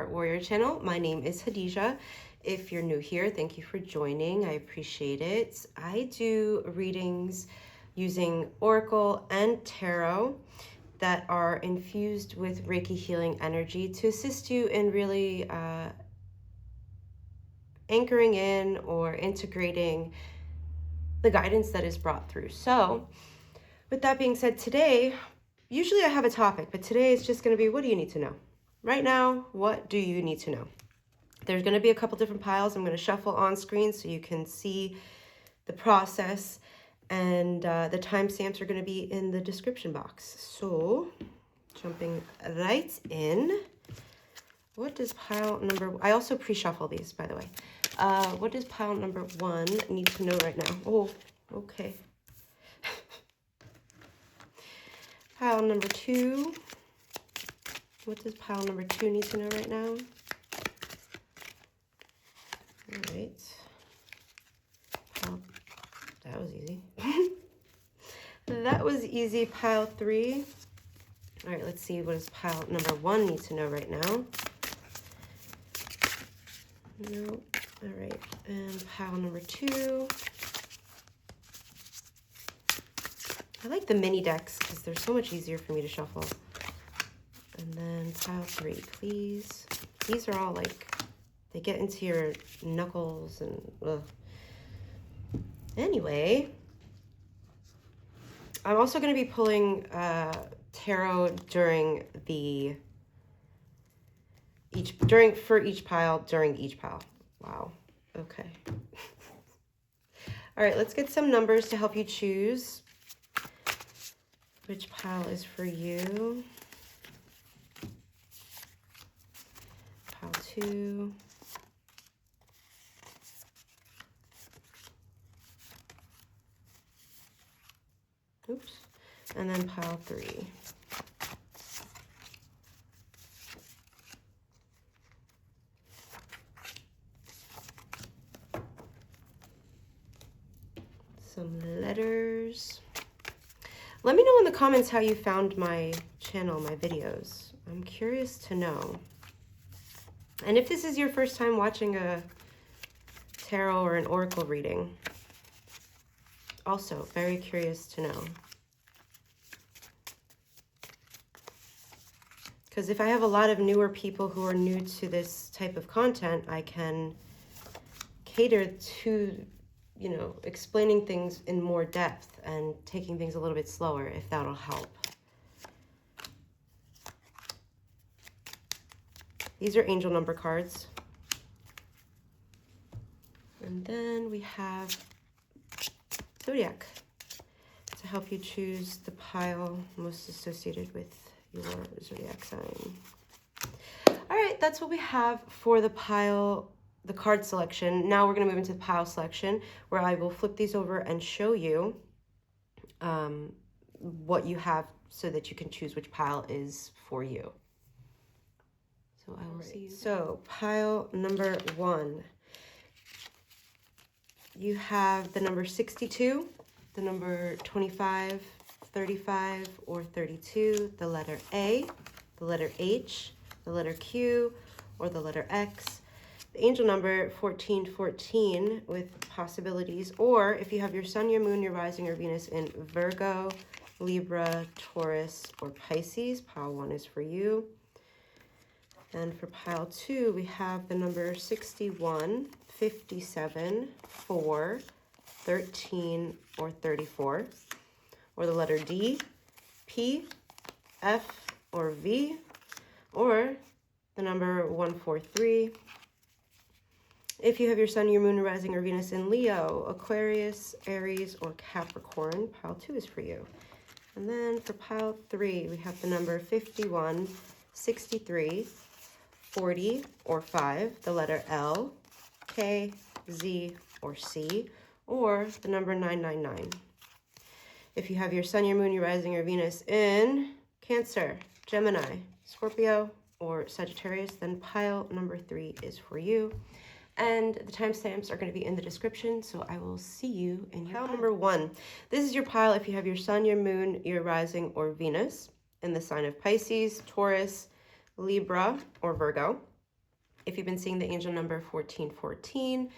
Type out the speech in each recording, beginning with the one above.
Heart Warrior channel. My name is Hadija. If you're new here, thank you for joining. I appreciate it. I do readings using Oracle and Tarot that are infused with Reiki healing energy to assist you in really anchoring in or integrating the guidance that is brought through. So with that being said, today, usually I have a topic, but today it's just going to be, what do you need to know? Right now, what do you need to know? There's going to be a couple different piles. I'm going to shuffle on screen so you can see the process, and the timestamps are going to be in the description box. So jumping right in, what does pile number, I also pre-shuffle these, by the way. What does pile number 1 need to know right now? Oh, okay. Pile number 2. What does pile number 2 need to know right now? All right. That was easy. That was easy. Pile 3. All right, let's see, what does pile number 1 need to know right now? No. All right, and pile number 2. I like the mini decks because they're so much easier for me to shuffle. And then pile 3, please. These are all like, they get into your knuckles and ugh. Anyway, I'm also going to be pulling tarot during each pile. Wow. Okay. All right, let's get some numbers to help you choose which pile is for you. Pile 2. Oops. And then pile 3. Some letters. Let me know in the comments how you found my channel, my videos. I'm curious to know. And if this is your first time watching a tarot or an oracle reading, also very curious to know. Because if I have a lot of newer people who are new to this type of content, I can cater to, you know, explaining things in more depth and taking things a little bit slower, if that'll help. These are angel number cards. And then we have Zodiac to help you choose the pile most associated with your Zodiac sign. All right, that's what we have for the pile, the card selection. Now we're going to move into the pile selection, where I will flip these over and show you what you have so that you can choose which pile is for you. So I will see you. So pile number 1. You have the number 62, the number 25, 35, or 32, the letter A, the letter H, the letter Q, or the letter X. The angel number 1414 with possibilities, or if you have your sun, your moon, your rising, or Venus in Virgo, Libra, Taurus, or Pisces, pile 1 is for you. And for pile 2, we have the number 61, 57, 4, 13, or 34, or the letter D, P, F, or V, or the number 143. If you have your sun, your moon, rising, or Venus in Leo, Aquarius, Aries, or Capricorn, pile 2 is for you. And then for pile 3, we have the number 51, 63, 40, or 5, the letter L, K, Z, or C, or the number 999. If you have your sun, your moon, your rising, or Venus in Cancer, Gemini, Scorpio, or Sagittarius, then pile number 3 is for you. And the timestamps are going to be in the description, so I will see you in your pile number 1. This is your pile if you have your sun, your moon, your rising, or Venus in the sign of Pisces, Taurus, Libra, or Virgo. If you've been seeing the angel number 1414,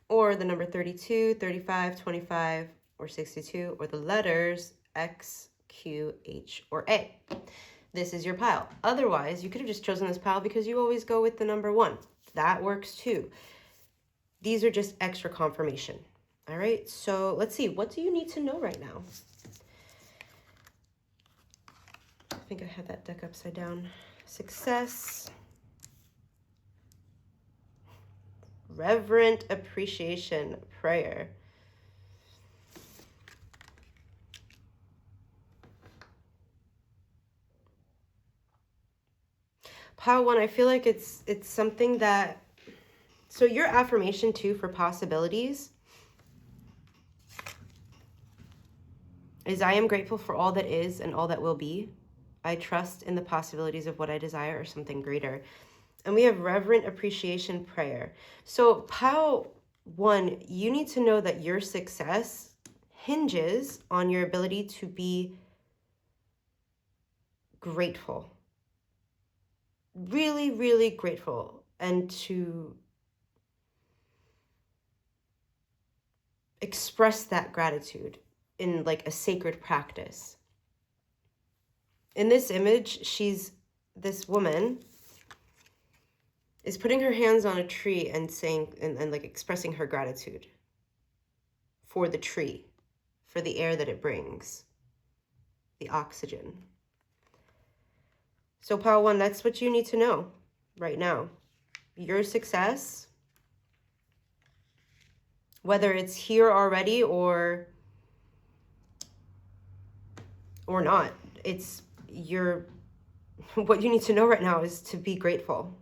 or the number 32, 35, 25, or 62, or the letters X, Q, H, or A. This is your pile. Otherwise, you could have just chosen this pile because you always go with the number 1. That works too. These are just extra confirmation. All right, so let's see. What do you need to know right now? I think I had that deck upside down. Success. Reverent appreciation prayer. Pile 1, I feel like it's something that, so your affirmation too for possibilities is I am grateful for all that is and all that will be. I trust in the possibilities of what I desire or something greater. And we have reverent appreciation prayer. So pile 1, you need to know that your success hinges on your ability to be grateful. Really, really grateful, and to express that gratitude in like a sacred practice. In this image, this woman is putting her hands on a tree and saying, and like expressing her gratitude for the tree, for the air that it brings, the oxygen. So pile 1, that's what you need to know right now. Your success, whether it's here already or not, it's what you need to know right now is to be grateful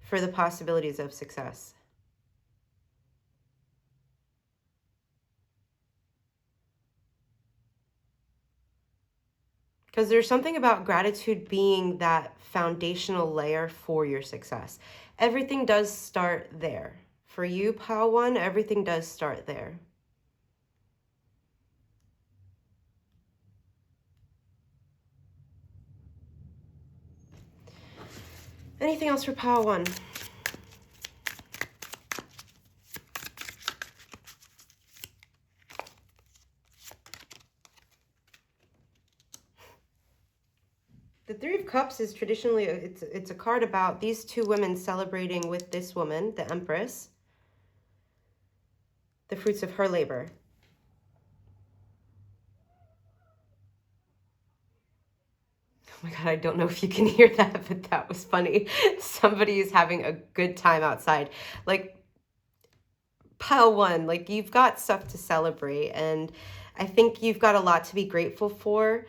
for the possibilities of success. Because there's something about gratitude being that foundational layer for your success. Everything does start there. For you, pile 1, everything does start there. Anything else for pile 1? The 3 of Cups is traditionally, it's a card about these 2 women celebrating with this woman, the Empress, the fruits of her labor. Oh my God, I don't know if you can hear that, but that was funny. Somebody is having a good time outside. Like, pile 1, like you've got stuff to celebrate, and I think you've got a lot to be grateful for.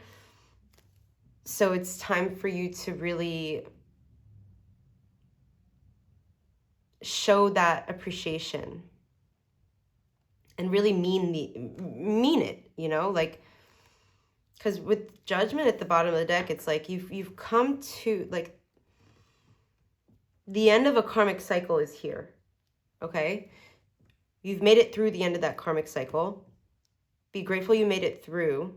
So it's time for you to really show that appreciation and really mean it, you know, like, because with Judgment at the bottom of the deck, it's like you've come to, like, the end of a karmic cycle is here, okay? You've made it through the end of that karmic cycle. Be grateful you made it through.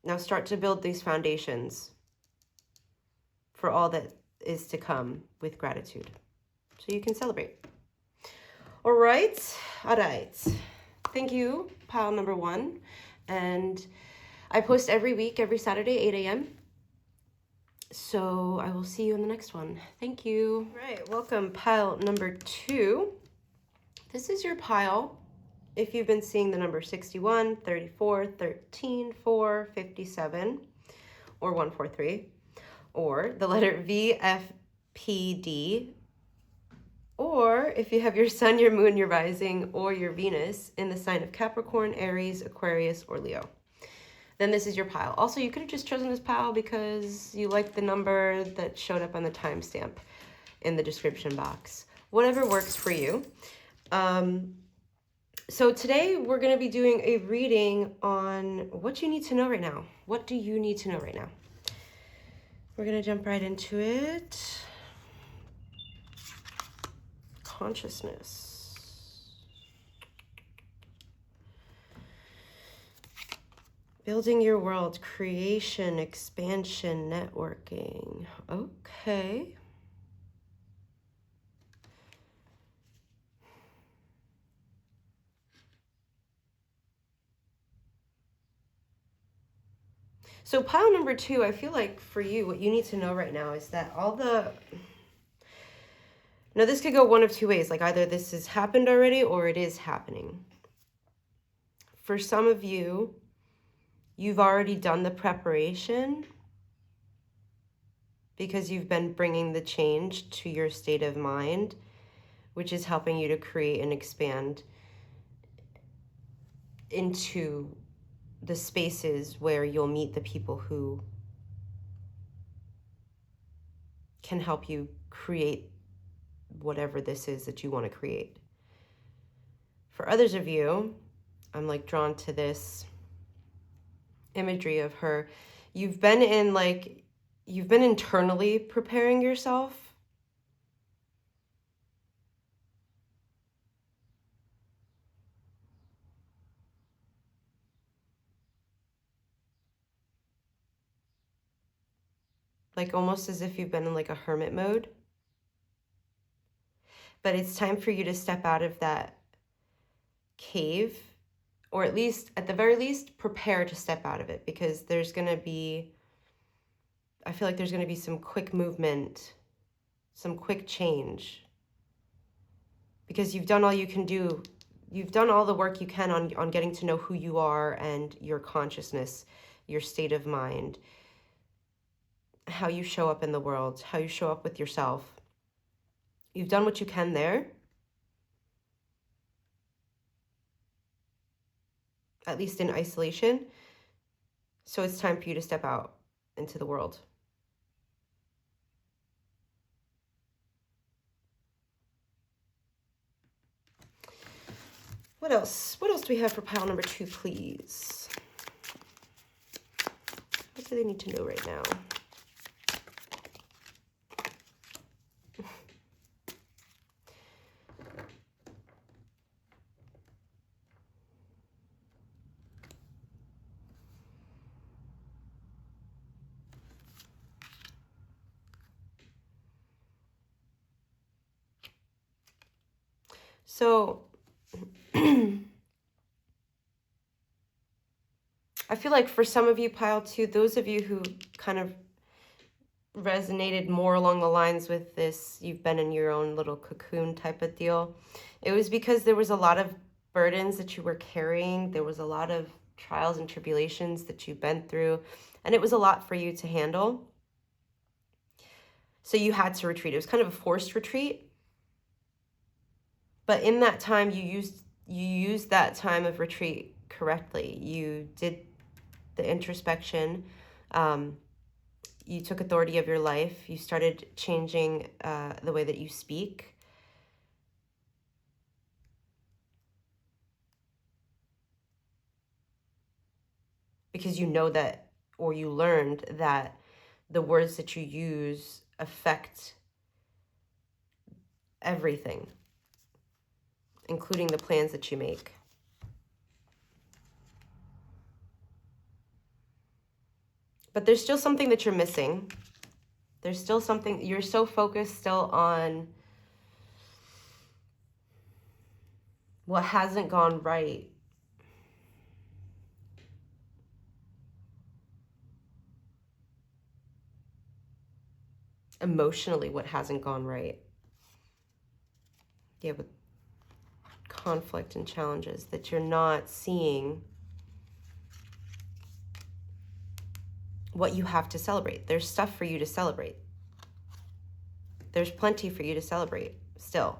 Now start to build these foundations for all that is to come with gratitude, so you can celebrate. All right. Thank you, pile number 1. And I post every week, every Saturday, 8 a.m. So I will see you in the next one. Thank you. All right, welcome, pile number 2. This is your pile if you've been seeing the number 61, 34, 13, 4, 57, or 143, or the letter V, F, P, D, or if you have your sun, your moon, your rising, or your Venus in the sign of Capricorn, Aries, Aquarius, or Leo. Then this is your pile. Also, you could have just chosen this pile because you like the number that showed up on the timestamp in the description box. Whatever works for you. So today we're going to be doing a reading on what you need to know right now. What do you need to know right now? We're going to jump right into it. Consciousness. Building your world, creation, expansion, networking. Okay. So pile number 2, I feel like for you, what you need to know right now is that all the... Now, this could go one of two ways. Like either this has happened already or it is happening. For some of you, you've already done the preparation because you've been bringing the change to your state of mind, which is helping you to create and expand into the spaces where you'll meet the people who can help you create whatever this is that you want to create. For others of you, I'm like drawn to this imagery of her. You've been internally preparing yourself. Like almost as if you've been in like a hermit mode. But it's time for you to step out of that cave, or at least, at the very least, prepare to step out of it, because there's going to be, I feel like there's going to be some quick movement, some quick change, because you've done all you can do. You've done all the work you can on getting to know who you are and your consciousness, your state of mind, how you show up in the world, how you show up with yourself. You've done what you can there, at least in isolation. So it's time for you to step out into the world. What else? What else do we have for pile number 2, please? What do they need to know right now? So I feel like for some of you, pile 2, those of you who kind of resonated more along the lines with this, you've been in your own little cocoon type of deal. It was because there was a lot of burdens that you were carrying. There was a lot of trials and tribulations that you've been through, and it was a lot for you to handle. So you had to retreat. It was kind of a forced retreat. But in that time, you used that time of retreat correctly. You did the introspection. You took authority of your life. You started changing the way that you speak. Because you know that, or you learned that the words that you use affect everything, including the plans that you make. But there's still something that you're missing. There's still something, you're so focused still on what hasn't gone right. Emotionally, what hasn't gone right. Yeah, with conflict and challenges, that you're not seeing what you have to celebrate. There's stuff for you to celebrate. There's plenty for you to celebrate still.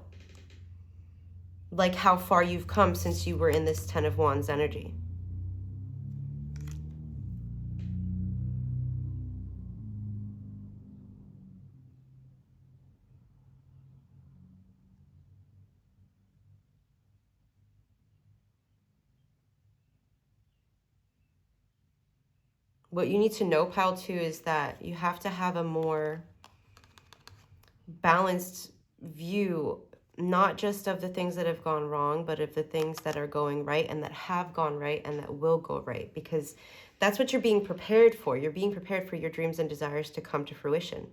Like how far you've come since you were in this 10 of Wands energy. What you need to know, pile 2, is that you have to have a more balanced view, not just of the things that have gone wrong, but of the things that are going right and that have gone right and that will go right, because that's what you're being prepared for. You're being prepared for your dreams and desires to come to fruition.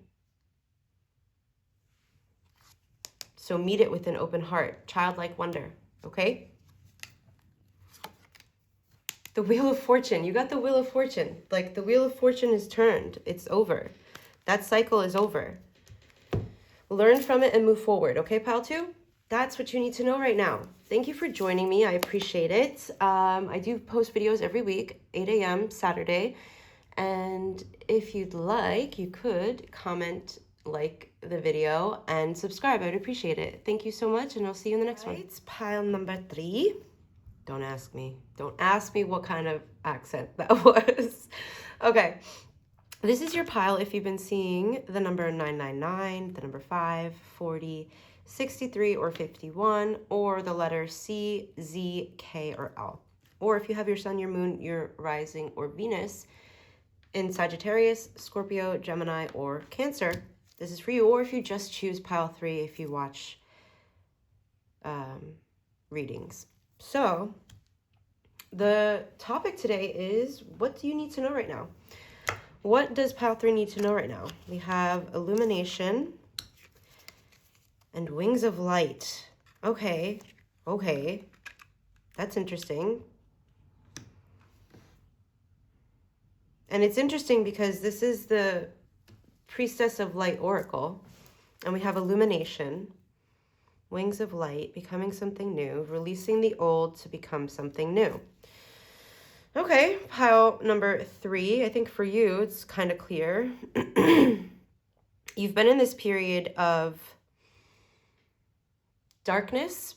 So meet it with an open heart, childlike wonder, okay? The Wheel of Fortune. You got the Wheel of Fortune. Like, the Wheel of Fortune is turned. It's over. That cycle is over. Learn from it and move forward. Okay, pile 2? That's what you need to know right now. Thank you for joining me. I appreciate it. I do post videos every week, 8 a.m. Saturday. And if you'd like, you could comment, like the video, and subscribe. I'd appreciate it. Thank you so much, and I'll see you in the next one. It's pile number 3. Don't ask me. Don't ask me what kind of accent that was. Okay. This is your pile if you've been seeing the number 999, the number 5, 40, 63, or 51, or the letter C, Z, K, or L. Or if you have your sun, your moon, your rising, or Venus in Sagittarius, Scorpio, Gemini, or Cancer, this is for you. Or if you just choose pile 3 if you watch readings. So the topic today is, what do you need to know right now? What does pile 3 need to know right now? We have illumination and wings of light. Okay. That's interesting. And it's interesting because this is the Priestess of Light Oracle. And we have illumination, wings of light, becoming something new, releasing the old to become something new. Okay, pile number 3. I think for you, it's kind of clear. You've been in this period of darkness.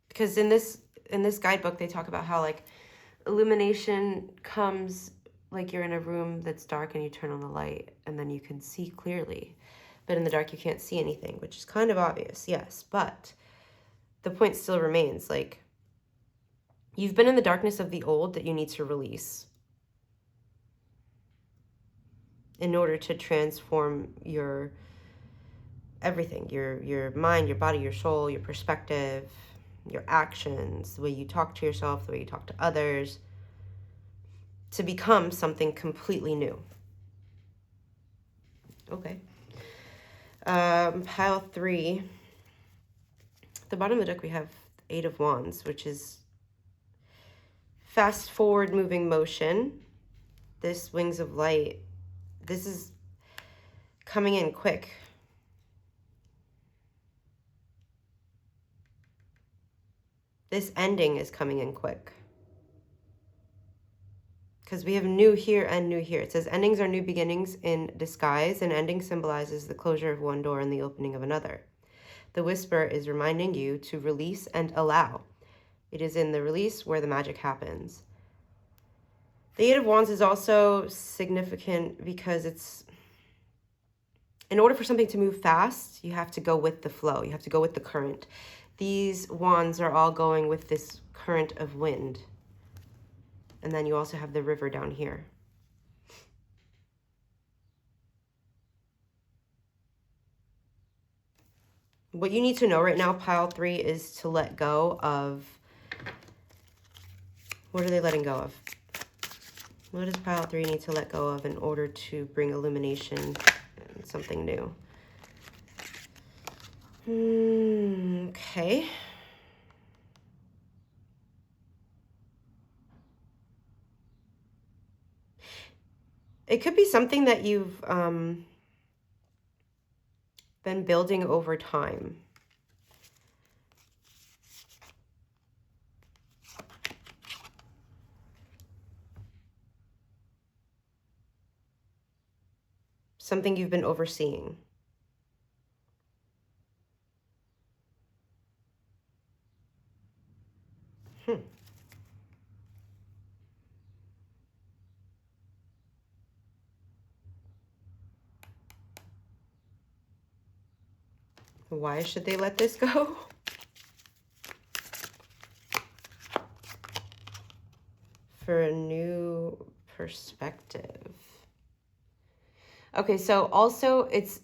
Because in this guidebook, they talk about how, like, illumination comes like you're in a room that's dark and you turn on the light and then you can see clearly. But in the dark, you can't see anything, which is kind of obvious, yes. But the point still remains, like, you've been in the darkness of the old that you need to release in order to transform your everything, your mind, your body, your soul, your perspective, your actions, the way you talk to yourself, the way you talk to others, to become something completely new. Okay. Pile 3. At the bottom of the deck, we have 8 of Wands, which is fast forward moving motion. This wings of light, this is coming in quick. This ending is coming in quick. Because we have new here and new here. It says endings are new beginnings in disguise, and ending symbolizes the closure of one door and the opening of another. The whisper is reminding you to release and allow. It is in the release where the magic happens. The 8 of Wands is also significant because it's, in order for something to move fast, you have to go with the flow. You have to go with the current. These wands are all going with this current of wind. And then you also have the river down here. What you need to know right now, pile 3, is to let go of, what are they letting go of? What does pile 3 need to let go of in order to bring illumination and something new? Okay. It could be something that you've been building over time. Something you've been overseeing. Why should they let this go? For a new perspective. Okay, so also it's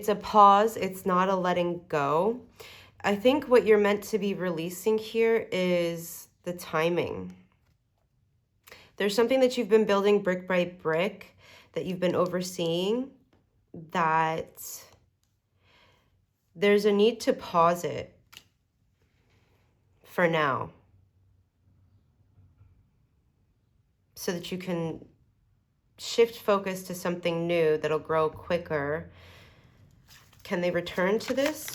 a pause. It's not a letting go. I think what you're meant to be releasing here is the timing. There's something that you've been building brick by brick that you've been overseeing, that... there's a need to pause it. for now, so that you can shift focus to something new that'll grow quicker. Can they return to this?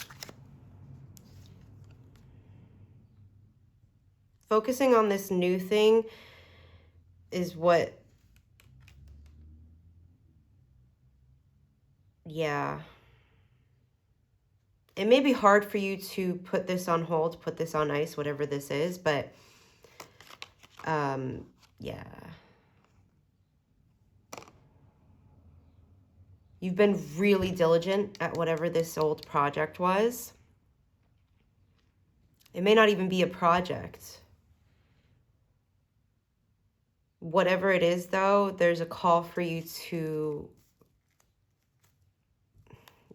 Focusing on this new thing is what, yeah. It may be hard for you to put this on hold, put this on ice, whatever this is, but yeah. You've been really diligent at whatever this old project was. It may not even be a project. Whatever it is, though, there's a call for you to,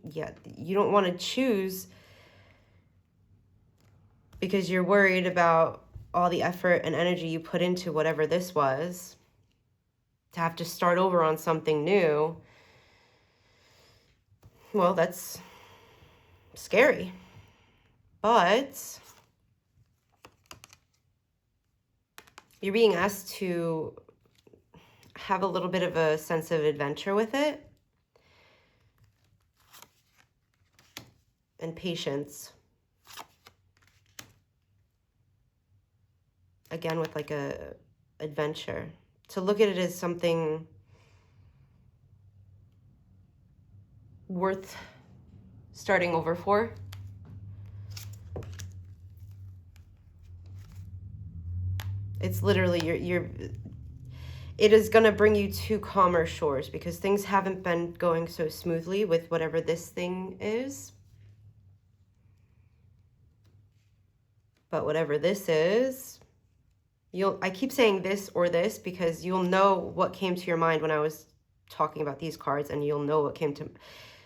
yeah, you don't want to choose because you're worried about all the effort and energy you put into whatever this was, to have to start over on something new. Well, that's scary, but you're being asked to have a little bit of a sense of adventure with it and patience. Again, with like a adventure, to look at it as something worth starting over for. It's literally it is going to bring you to calmer shores, because things haven't been going so smoothly with whatever this thing is. But whatever this is, I keep saying this or this because you'll know what came to your mind when I was talking about these cards, and you'll know what came to,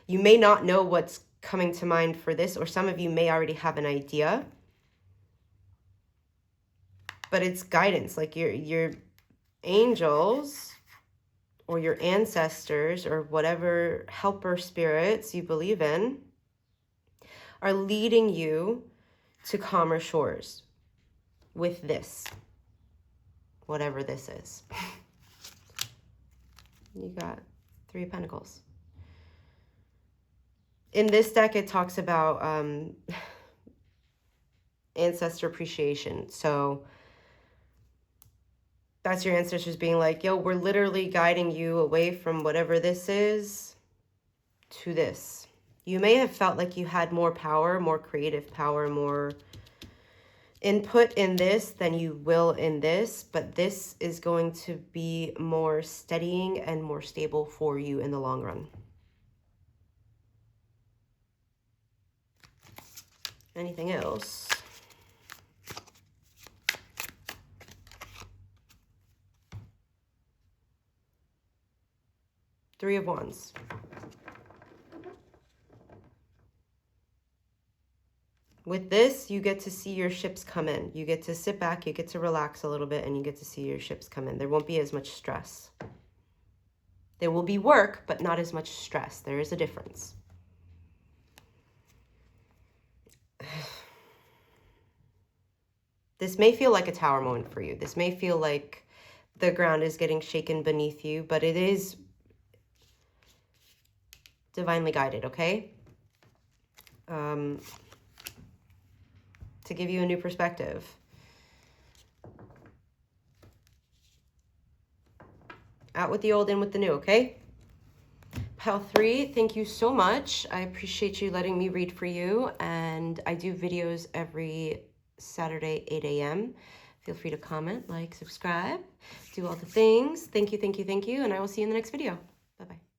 you may not know what's coming to mind for this, or some of you may already have an idea, but it's guidance. Like your angels or your ancestors or whatever helper spirits you believe in are leading you to calmer shores with this, whatever this is. You got 3 of Pentacles. In this deck, it talks about ancestor appreciation. So that's your ancestors being like, yo, we're literally guiding you away from whatever this is to this. You may have felt like you had more power, more creative power, more input in this than you will in this, but this is going to be more steadying and more stable for you in the long run. Anything else? Three of Wands. With this, you get to see your ships come in. You get to sit back, you get to relax a little bit, and you get to see your ships come in. There won't be as much stress. There will be work, but not as much stress. There is a difference. This may feel like a tower moment for you. This may feel like the ground is getting shaken beneath you, but it is divinely guided, okay? To give you a new perspective. Out with the old, in with the new, okay? Pile 3, thank you so much. I appreciate you letting me read for you, and I do videos every Saturday, 8 a.m. Feel free to comment, like, subscribe, do all the things. Thank you, thank you, thank you, and I will see you in the next video. Bye-bye.